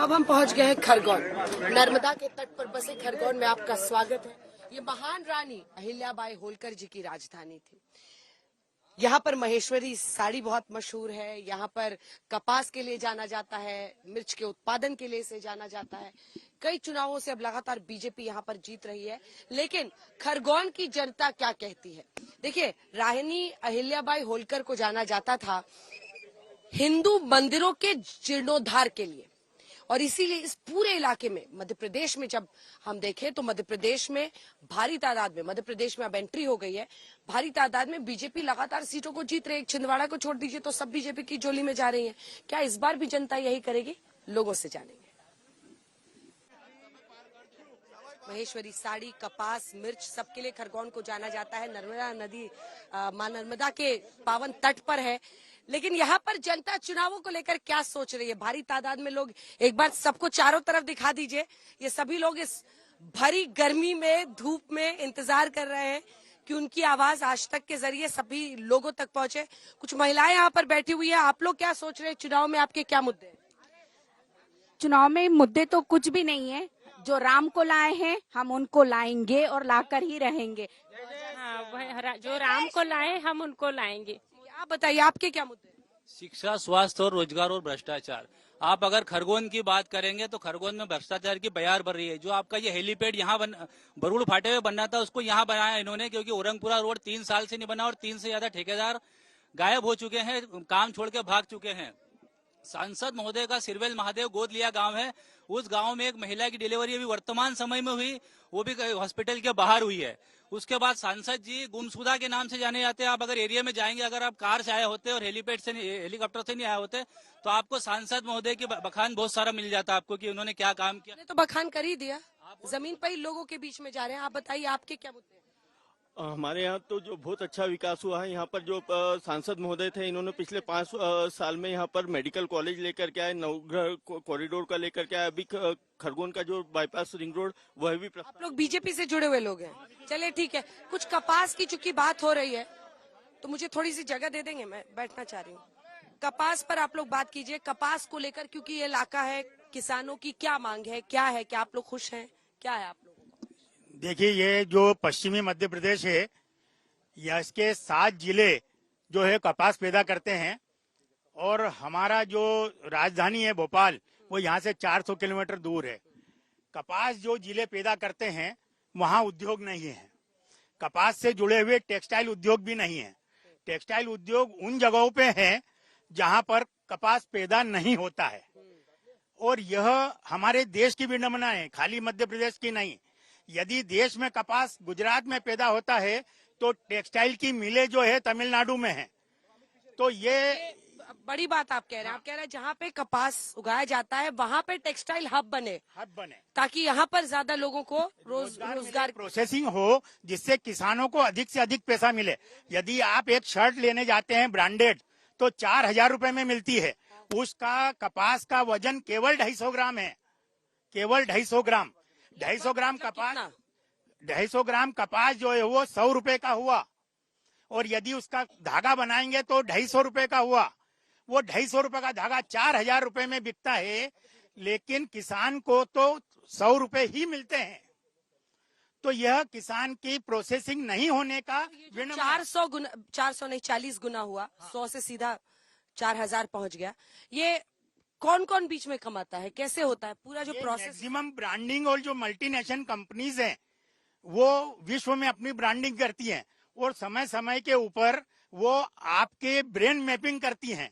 अब हम पहुंच गए हैं खरगोन। नर्मदा के तट पर बसे खरगोन में आपका स्वागत है। ये महान रानी अहिल्याबाई होलकर जी की राजधानी थी। यहाँ पर महेश्वरी साड़ी बहुत मशहूर है। यहाँ पर कपास के लिए जाना जाता है, मिर्च के उत्पादन के लिए इसे जाना जाता है। कई चुनावों से अब लगातार बीजेपी यहाँ पर जीत रही है, लेकिन खरगोन की जनता क्या कहती है? देखिए, रानी अहिल्याबाई होलकर को जाना जाता था हिंदू मंदिरों के जीर्णोद्धार के लिए, और इसीलिए इस पूरे इलाके में मध्य प्रदेश में जब हम देखें तो मध्य प्रदेश में भारी तादाद में, मध्य प्रदेश में अब एंट्री हो गई है, भारी तादाद में बीजेपी लगातार सीटों को जीत रही है। छिंदवाड़ा को छोड़ दीजिए तो सब बीजेपी की झोली में जा रही है। क्या इस बार भी जनता यही करेगी? लोगों से जानेंगे। महेश्वरी साड़ी, कपास, मिर्च सबके लिए खरगोन को जाना जाता है। नर्मदा नदी मां नर्मदा के पावन तट पर है, लेकिन यहाँ पर जनता चुनावों को लेकर क्या सोच रही है? भारी तादाद में लोग, एक बार सबको चारों तरफ दिखा दीजिए। ये सभी लोग इस भरी गर्मी में, धूप में इंतजार कर रहे हैं कि उनकी आवाज आज तक के जरिए सभी लोगों तक पहुंचे। कुछ महिलाएं यहाँ पर बैठी हुई है। आप लोग क्या सोच रहे हैं? चुनाव में आपके क्या मुद्दे हैं? चुनाव में मुद्दे तो कुछ भी नहीं है। जो राम को लाए हैं हम उनको लाएंगे और लाकर ही रहेंगे। हाँ, जो राम को लाए हम उनको लाएंगे। आप बताइए, आपके क्या मुद्दे हैं? शिक्षा, स्वास्थ्य और रोजगार और भ्रष्टाचार। आप अगर खरगोन की बात करेंगे तो खरगोन में भ्रष्टाचार की बयार भर रही है। जो आपका ये हेलीपैड यहाँ बरूड़ फाटे हुए बनना था, उसको यहाँ बनाया इन्होंने, क्योंकि औरंगपुरा रोड 3 साल से नहीं बना और 3 से ज्यादा ठेकेदार गायब हो चुके हैं, काम छोड़ के भाग चुके हैं। सांसद महोदय का सिरवेल महादेव गोद लिया गांव है। उस गांव में एक महिला की डिलीवरी अभी वर्तमान समय में हुई, वो भी हॉस्पिटल के बाहर हुई है। उसके बाद सांसद जी गुमशुदा के नाम से जाने जाते हैं। आप अगर एरिया में जाएंगे, अगर आप कार से आए होते और हेलीपैड से हेलीकॉप्टर से नहीं आए होते, तो आपको सांसद महोदय की बखान बहुत सारा मिल जाता आपको कि उन्होंने क्या काम किया। तो बखान कर ही दिया, जमीन पर ही लोगों के बीच में जा रहे हैं। आप बताइए, आपके क्या मुद्दे हैं? हमारे यहाँ तो जो बहुत अच्छा विकास हुआ है। यहाँ पर जो सांसद महोदय थे, इन्होंने पिछले 5 साल में यहाँ पर मेडिकल कॉलेज लेकर के आए, नवग्रह कॉरिडोर का लेकर के आए। अभी खरगोन का जो बाईपास रिंग रोड, वह भी आप लोग बीजेपी से जुड़े हुए लोग हैं। चलिए ठीक है, कुछ कपास की चूंकि बात हो रही है तो मुझे थोड़ी सी जगह दे देंगे? मैं बैठना चाह रही हूँ। कपास पर आप लोग बात कीजिए। कपास को लेकर, क्योंकि ये इलाका है, किसानों की क्या मांग है, क्या है, क्या आप लोग खुश हैं, क्या है आप लोग? देखिए, ये जो पश्चिमी मध्य प्रदेश है, या इसके 7 जिले जो है कपास पैदा करते हैं, और हमारा जो राजधानी है भोपाल, वो यहाँ से 400 किलोमीटर दूर है। कपास जो जिले पैदा करते हैं, वहाँ उद्योग नहीं है। कपास से जुड़े हुए टेक्सटाइल उद्योग भी नहीं है। टेक्सटाइल उद्योग उन जगहों पे है जहाँ पर कपास पैदा नहीं होता है, और यह हमारे देश की विडंबना है, खाली मध्य प्रदेश की नहीं। यदि देश में कपास गुजरात में पैदा होता है तो टेक्सटाइल की मिलें जो है तमिलनाडु में है। तो ये बड़ी बात आप कह रहे हैं। आप कह रहे हैं जहाँ पे कपास उगाया जाता है वहाँ पे टेक्सटाइल हब बने, ताकि यहाँ पर ज्यादा लोगों को रोजगार प्रोसेसिंग हो, जिससे किसानों को अधिक से अधिक पैसा मिले। यदि आप एक शर्ट लेने जाते हैं ब्रांडेड, तो 4,000 रुपए में मिलती है। उसका कपास का वजन केवल 250 ग्राम है, केवल 250 ग्राम। 250 ग्राम कपास, 250 ग्राम कपास जो है वो 100 रुपए का हुआ, और यदि उसका धागा बनाएंगे तो 250 रुपए का हुआ। वो 250 रुपए का धागा 4,000 रुपए में बिकता है, लेकिन किसान को तो 100 रुपए ही मिलते हैं। तो यह किसान की प्रोसेसिंग नहीं होने का 400 नहीं 40 गुना हुआ। 100 से सीधा 4,000 पहुंच गया। ये कौन कौन बीच में कमाता है, कैसे होता है पूरा जो प्रोसेस? मैक्सिमम ब्रांडिंग और जो मल्टीनेशनल कंपनीज हैं, वो विश्व में अपनी ब्रांडिंग करती हैं, और समय समय के ऊपर वो आपके ब्रेन मैपिंग करती हैं।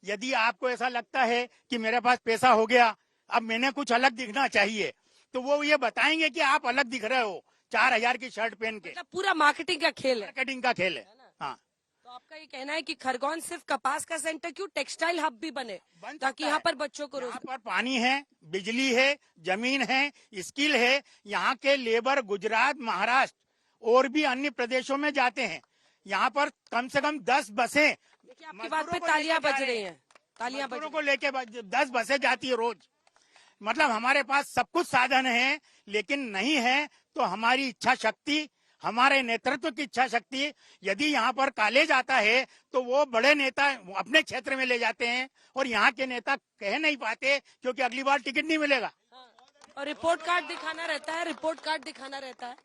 यदि आपको ऐसा लगता है कि मेरे पास पैसा हो गया, अब मैंने कुछ अलग दिखना चाहिए, तो वो ये बताएंगे कि आप अलग दिख रहे हो 4,000 की शर्ट पहन के। मतलब पूरा मार्केटिंग का खेल है। मार्केटिंग का खेल है। हाँ, तो आपका ये कहना है कि खरगोन सिर्फ कपास का सेंटर क्यों, टेक्सटाइल हब भी बने, ताकि यहाँ पर बच्चों को यहाँ पर पानी है, बिजली है, जमीन है, स्किल है। यहाँ के लेबर गुजरात, महाराष्ट्र और भी अन्य प्रदेशों में जाते हैं। यहाँ पर कम से कम 10 बसें, आपकी बात पे तालियां बज रही हैं, तालियां बज को लेके 10 बसें जाती है रोज। मतलब हमारे पास सब कुछ साधन है, लेकिन नहीं है तो हमारी इच्छा शक्ति, हमारे नेतृत्व की इच्छा शक्ति, यदि यहाँ पर कॉलेज आता है तो वो बड़े नेता अपने क्षेत्र में ले जाते हैं और यहाँ के नेता कह नहीं पाते क्योंकि अगली बार टिकट नहीं मिलेगा। और रिपोर्ट कार्ड दिखाना रहता है, रिपोर्ट कार्ड दिखाना रहता है।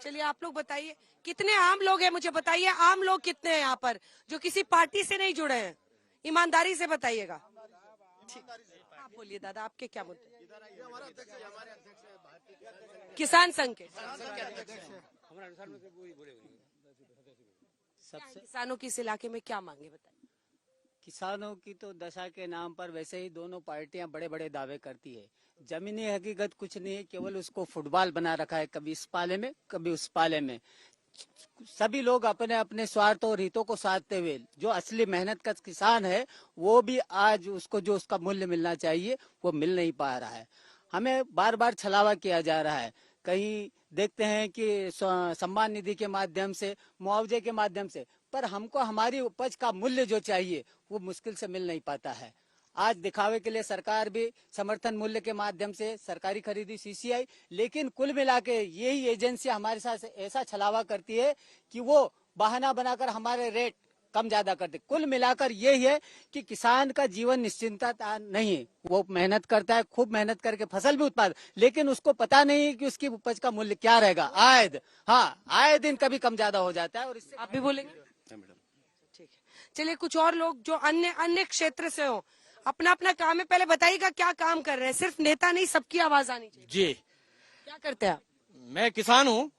चलिए आप लोग बताइए कितने आम लोग हैं, मुझे बताइए आम लोग कितने हैं यहाँ पर जो किसी पार्टी से नहीं जुड़े हैं, ईमानदारी से बताइएगा। आप बोलिए दादा, आपके क्या मुद्दे? किसान संघ के किसानों की इस इलाके में क्या मांगे बताइए? किसानों की तो दशा के नाम पर वैसे ही दोनों पार्टियां बड़े बड़े दावे करती है। जमीनी हकीकत कुछ नहीं है, केवल उसको फुटबॉल बना रखा है, कभी इस पाले में कभी उस पाले में। सभी लोग अपने अपने स्वार्थ और हितों को साधते हुए जो असली मेहनत का किसान है वो भी आज उसको जो उसका मूल्य मिलना चाहिए वो मिल नहीं पा रहा है। हमें बार बार छलावा किया जा रहा है। कहीं देखते हैं कि सम्मान निधि के माध्यम से, मुआवजे के माध्यम से, पर हमको हमारी उपज का मूल्य जो चाहिए वो मुश्किल से मिल नहीं पाता है। आज दिखावे के लिए सरकार भी समर्थन मूल्य के माध्यम से सरकारी खरीदी सीसीआई, लेकिन कुल मिला के यही एजेंसी हमारे साथ ऐसा छलावा करती है कि वो बहाना बनाकर हमारे रेट कम ज्यादा करते। कुल मिलाकर यही है कि किसान का जीवन निश्चिंतता नहीं है। वो मेहनत करता है, खूब मेहनत करके फसल भी उत्पादन, लेकिन उसको पता नहीं है कि उसकी उपज का मूल्य क्या रहेगा। आए दिन कभी कम ज्यादा हो जाता है। और इससे आप भी बोलेंगे? ठीक है, चलिए कुछ और लोग जो अन्य क्षेत्र से हो, अपना अपना काम है, पहले बताइएगा क्या काम कर रहे हैं। सिर्फ नेता नहीं, सबकी आवाज आनी चाहिए। जी, क्या करते हैं आप? मैं किसान हूँ।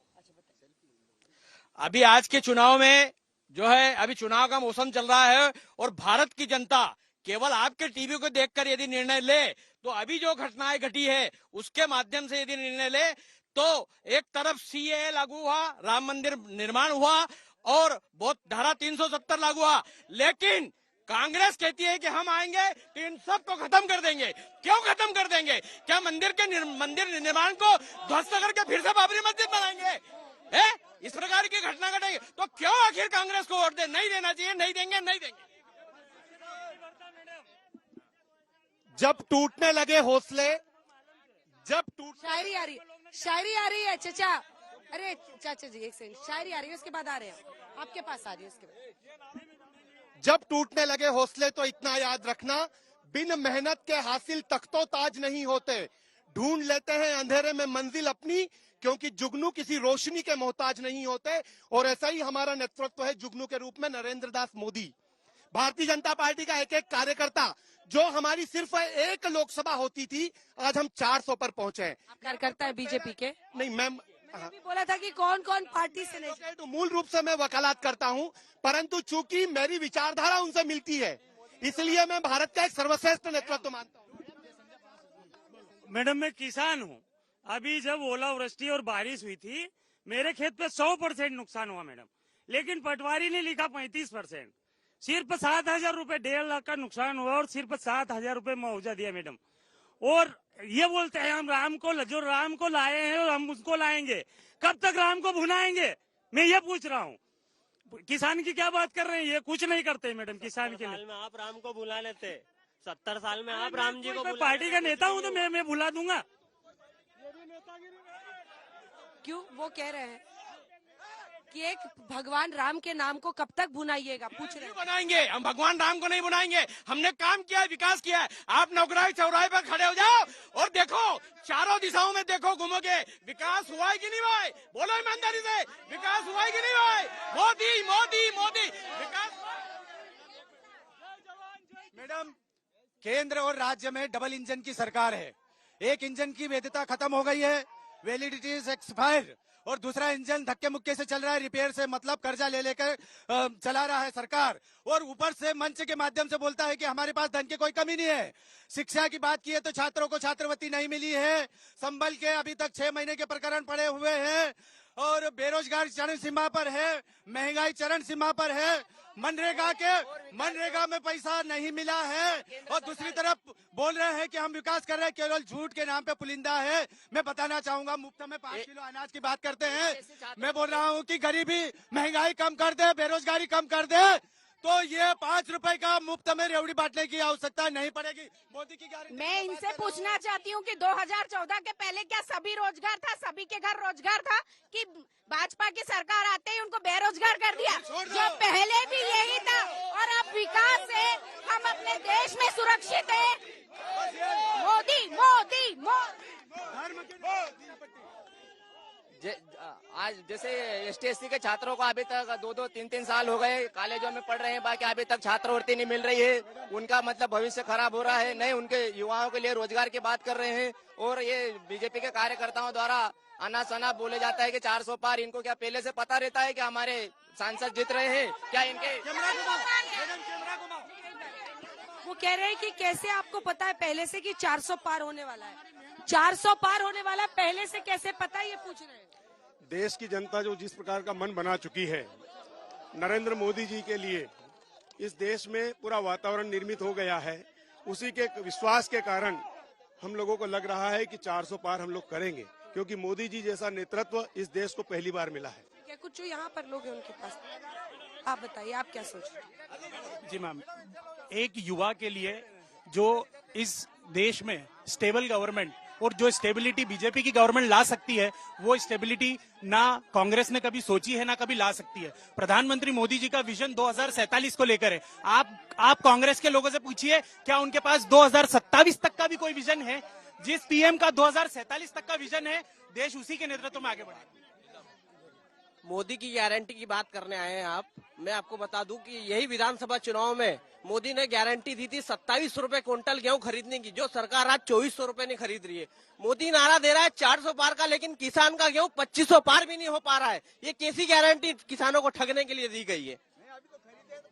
अभी आज के चुनाव में जो है, अभी चुनाव का मौसम चल रहा है और भारत की जनता केवल आपके टीवी को देखकर यदि निर्णय ले तो अभी जो घटनाएं घटी है उसके माध्यम से यदि निर्णय ले तो एक तरफ सीएए लागू हुआ, राम मंदिर निर्माण हुआ और बहुत धारा 370 लागू हुआ, लेकिन कांग्रेस कहती है कि हम आएंगे तो इन सब को खत्म कर देंगे। क्यों खत्म कर देंगे? क्या मंदिर निर्माण को ध्वस्त करके फिर से बाबरी मस्जिद बनाएंगे? इस प्रकार की घटना घटेगी तो क्यों आखिर कांग्रेस को वोट दे? नहीं देना चाहिए, नहीं देंगे, नहीं देंगे। जब टूटने लगे हौसले, शायरी आ रही है चाचा। अरे चाचा जी एक सेकंड, शायरी आ रही है, उसके बाद आ रहे हैं आपके पास, आ रही है उसके बाद। जब टूटने लगे हौसले तो इतना याद रखना, बिन मेहनत के हासिल तख्तो ताज नहीं होते। ढूंढ लेते हैं अंधेरे में मंजिल अपनी, क्योंकि जुगनू किसी रोशनी के मोहताज नहीं होते। और ऐसा ही हमारा नेतृत्व है जुगनू के रूप में नरेंद्र दास मोदी। भारतीय जनता पार्टी का एक एक कार्यकर्ता, जो हमारी सिर्फ एक लोकसभा होती थी, आज हम 400 पर पहुंचे हैं। आप कार्यकर्ता है बीजेपी के? नहीं, मैम भी बोला था कि कौन कौन पार्टी से नहीं। तो मूल रूप से मैं वकालत करता हूं, परंतु चूंकि मेरी विचारधारा उनसे मिलती है, इसलिए मैं भारत का एक सर्वश्रेष्ठ नेतृत्व मानता हूं। मैडम मैं किसान हूं। अभी जब ओलावृष्टि और बारिश हुई थी, मेरे खेत पे 100% नुकसान हुआ मैडम, लेकिन पटवारी ने लिखा 35%। सिर्फ 7,000 रुपए, 1.5 लाख का नुकसान हुआ और सिर्फ 7,000 रुपए मुआवजा दिया मैडम। और ये बोलते हैं हम जो राम को लाए हैं और हम उसको लाएंगे। कब तक राम को भुनाएंगे? मैं ये पूछ रहा हूँ। किसान की क्या बात कर रहे हैं? ये कुछ नहीं करते मैडम किसान के लिए। में आप राम को बुला लेते, 70 साल में आप राम जी को पार्टी का नेता हूँ तो मैं बुला दूंगा। क्यों? वो कह रहे हैं कि एक भगवान राम के नाम को कब तक भुनाइएगा, पूछ रहे हैं। बनाएंगे हम, भगवान राम को नहीं बनाएंगे। हमने काम किया है, विकास किया है। आप नौकराई चौराहे पर खड़े हो जाओ और देखो, चारों दिशाओं में देखो, घूमोगे, विकास हुआ है कि नहीं हुआ है? बोलो ईमानदारी से, विकास हुआ है कि नहीं हुआ है? मोदी मोदी मोदी विकास। मैडम, केंद्र और राज्य में डबल इंजन की सरकार है। एक इंजन की वैधता खत्म हो गई है, वैलिडिटी इज एक्सपायर्ड, और दूसरा इंजन धक्के मुक्के से चल रहा है, रिपेयर से मतलब कर्जा ले लेकर चला रहा है सरकार। और ऊपर से मंच के माध्यम से बोलता है कि हमारे पास धन की कोई कमी नहीं है। शिक्षा की बात की है तो छात्रों को छात्रवृत्ति नहीं मिली है, संभल के अभी तक 6 महीने के प्रकरण पड़े हुए हैं, और बेरोजगारी चरम सीमा पर है, महंगाई चरम सीमा पर है, मनरेगा में पैसा नहीं मिला है, और दूसरी तरफ बोल रहे हैं कि हम विकास कर रहे हैं, केवल झूठ के नाम पे पुलिंदा है। मैं बताना चाहूंगा, मुफ्त में 5 किलो अनाज की बात करते हैं। मैं बोल रहा हूं कि गरीबी, महंगाई कम कर दे, बेरोजगारी कम कर दे, तो ये 5 रुपए का मुफ्त में रेवड़ी बांटने की आवश्यकता नहीं पड़ेगी। मोदी की गारंटी। मैं इनसे पूछना चाहती हूँ कि 2014 के पहले क्या सभी रोजगार था, सभी के घर रोजगार था, कि भाजपा की सरकार आते ही उनको बेरोजगार कर दिया? जो पहले भी यही था। और अब विकास है, हम अपने देश में सुरक्षित है। मोदी मोदी मोदी। आज जैसे ST/SC के छात्रों को अभी तक 2-2, 3-3 साल हो गए कॉलेजों में पढ़ रहे हैं, बाकी अभी तक छात्रवृत्ति नहीं मिल रही है। उनका मतलब भविष्य खराब हो रहा है। नहीं, उनके युवाओं के लिए रोजगार की बात कर रहे हैं। और ये बीजेपी के कार्यकर्ताओं द्वारा अना सना बोले जाता है कि 400 पार। इनको क्या पहले से पता रहता है कि हमारे सांसद जीत रहे हैं? क्या इनके वो कह रहे हैं कि कैसे आपको पता है पहले से कि 400 पार होने वाला है? 400 पार होने वाला है, पहले से कैसे पता, ये पूछ रहे हैं। देश की जनता जो जिस प्रकार का मन बना चुकी है नरेंद्र मोदी जी के लिए, इस देश में पूरा वातावरण निर्मित हो गया है। उसी के विश्वास के कारण हम लोगों को लग रहा है कि 400 पार हम लोग करेंगे, क्योंकि मोदी जी जैसा नेतृत्व इस देश को पहली बार मिला है। क्या कुछ जो यहाँ पर लोग हैं उनके पास, आप बताइए, आप क्या सोच रहे हैं? जी मैम, एक युवा के लिए जो इस देश में स्टेबल गवर्नमेंट और जो स्टेबिलिटी बीजेपी की गवर्नमेंट ला सकती है, वो स्टेबिलिटी ना कांग्रेस ने कभी सोची है ना कभी ला सकती है। प्रधानमंत्री मोदी जी का विजन 2047 को लेकर है। आप कांग्रेस के लोगों से पूछिए, क्या उनके पास 2027 तक का भी कोई विजन है? जिस पीएम का 2047 तक का विजन है, देश उसी के नेतृत्व में आगे बढ़ेगा। मोदी की गारंटी की बात करने आए हैं आप। मैं आपको बता दूं कि यही विधानसभा चुनाव में मोदी ने गारंटी दी थी 27 रुपए क्विंटल गेहूं खरीदने की, जो सरकार आज 2400 रुपए नहीं खरीद रही है। मोदी नारा दे रहा है 400 पार का, लेकिन किसान का गेहूं 2500 पार भी नहीं हो पा रहा है। ये कैसी गारंटी किसानों को ठगने के लिए दी गई है?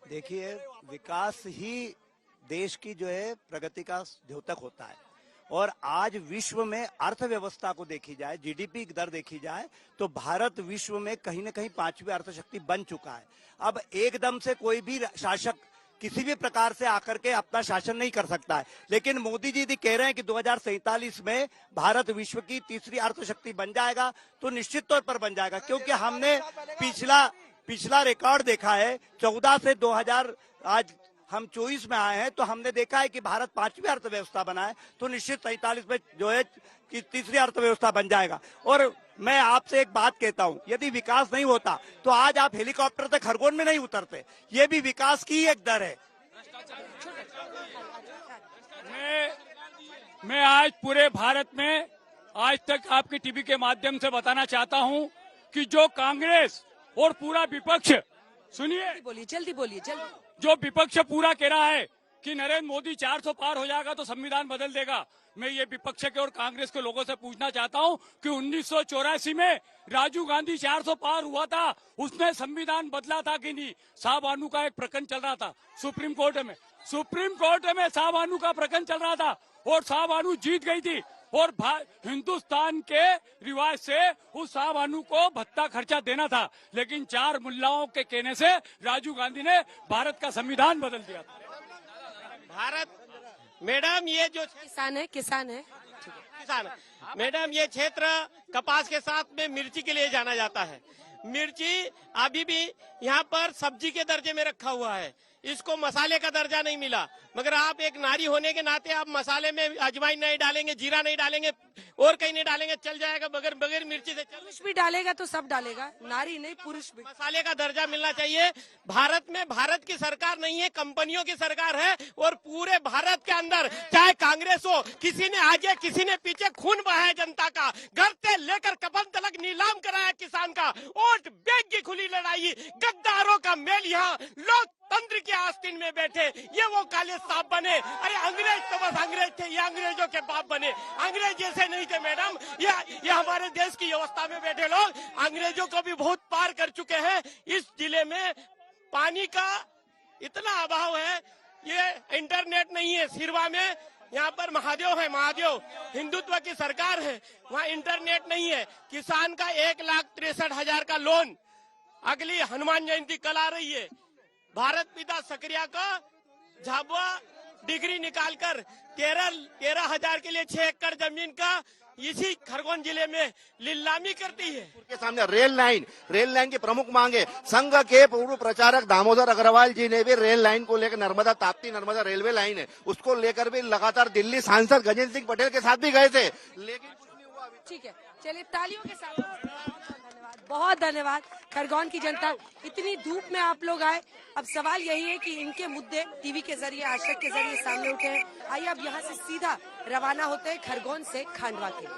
देखिए, विकास ही देश की जो है प्रगति का द्योतक होता है। और आज विश्व में अर्थव्यवस्था को देखी जाए, जीडीपी की दर देखी जाए, तो भारत विश्व में कहीं न कहीं 5वीं अर्थशक्ति बन चुका है। अब एकदम से कोई भी शासक किसी भी प्रकार से आकर के अपना शासन नहीं कर सकता है। लेकिन मोदी जी कह रहे हैं कि 2047 में भारत विश्व की तीसरी अर्थशक्ति बन जाएगा, तो निश्चित तौर पर बन जाएगा, क्योंकि हमने पिछला रिकॉर्ड देखा है। 14 से 2000 आज हम 24 में आए हैं, तो हमने देखा है कि भारत 5वीं अर्थव्यवस्था बना है, तो निश्चित 47 में जो है कि तीसरी अर्थव्यवस्था बन जाएगा। और मैं आपसे एक बात कहता हूं, यदि विकास नहीं होता तो आज आप हेलीकॉप्टर से खरगोन में नहीं उतरते। ये भी विकास की एक दर है। मैं आज पूरे भारत में आज तक आपकी टीवी के माध्यम से बताना चाहता हूं कि जो कांग्रेस और पूरा विपक्ष, सुनिए, बोलिए, जल्दी बोलिए, जल्दी। जो विपक्ष पूरा कह रहा है कि नरेंद्र मोदी 400 पार हो जाएगा तो संविधान बदल देगा, मैं ये विपक्ष के और कांग्रेस के लोगों से पूछना चाहता हूं कि 1984 में राजीव गांधी 400 पार हुआ था, उसने संविधान बदला था कि नहीं? शाहबानू का एक प्रकरण चल रहा था सुप्रीम कोर्ट में शाहबानू का प्रकरण चल रहा था और शाहबानू जीत गई थी। और हिंदुस्तान के रिवाज से उस शाहबानू को भत्ता खर्चा देना था, लेकिन 4 मुल्लाओं के कहने से राजीव गांधी ने भारत का संविधान बदल दिया था। भारत मैडम, ये जो किसान है किसान मैडम, ये क्षेत्र कपास के साथ में मिर्ची के लिए जाना जाता है। मिर्ची अभी भी यहाँ पर सब्जी के दर्जे में रखा हुआ है, इसको मसाले का दर्जा नहीं मिला। मगर आप एक नारी होने के नाते आप मसाले में अजवाइन नहीं डालेंगे, जीरा नहीं डालेंगे और कहीं नहीं डालेंगे, चल जाएगा। बगैर मिर्ची से पुरुष भी डालेगा तो सब डालेगा, नारी नहीं पुरुष भी। मसाले का दर्जा मिलना चाहिए। भारत में भारत की सरकार नहीं है, कंपनियों की सरकार है। और पूरे भारत के अंदर चाहे कांग्रेस हो, किसी ने आगे किसी ने पीछे खून बहाया जनता का, घर से लेकर कफन तक नीलाम कराया किसान का। वोट बैंक की खुली लड़ाई, गद्दारों का मेल, यहाँ लोकतंत्र के आस्तीन में बैठे ये वो काले सांप बने। अरे अंग्रेज तो बस अंग्रेज थे, ये अंग्रेजों के बाप बने। अंग्रेज जैसे नहीं थे मैडम, ये हमारे देश की व्यवस्था में बैठे लोग अंग्रेजों को भी बहुत पार कर चुके हैं। इस जिले में पानी का इतना अभाव है, ये इंटरनेट नहीं है। सिरवा में यहाँ पर महादेव है, महादेव हिंदुत्व की सरकार है, वहाँ इंटरनेट नहीं है। किसान का 1,63,000 का लोन, अगली हनुमान जयंती कल आ रही है। भारत पिता सक्रिया का झाबुआ डिग्री निकालकर 13,000 के लिए 6 एकड़ जमीन का इसी खरगोन जिले में नीलामी करती है। के सामने रेल लाइन की प्रमुख मांग है। संघ के पूर्व प्रचारक दामोदर अग्रवाल जी ने भी रेल लाइन को लेकर नर्मदा ताप्ती नर्मदा रेलवे लाइन है उसको लेकर भी लगातार दिल्ली सांसद गजेंद्र सिंह पटेल के साथ भी गए थे, लेकिन कुछ नहीं हुआ। ठीक है, चलिए तालियों के साथ बहुत धन्यवाद। खरगोन की जनता, इतनी धूप में आप लोग आए। अब सवाल यही है कि इनके मुद्दे टीवी के जरिए, आज तक के जरिए सामने उठे हैं। आइए अब यहाँ से सीधा रवाना होते हैं खरगोन से खांडवा के लिए।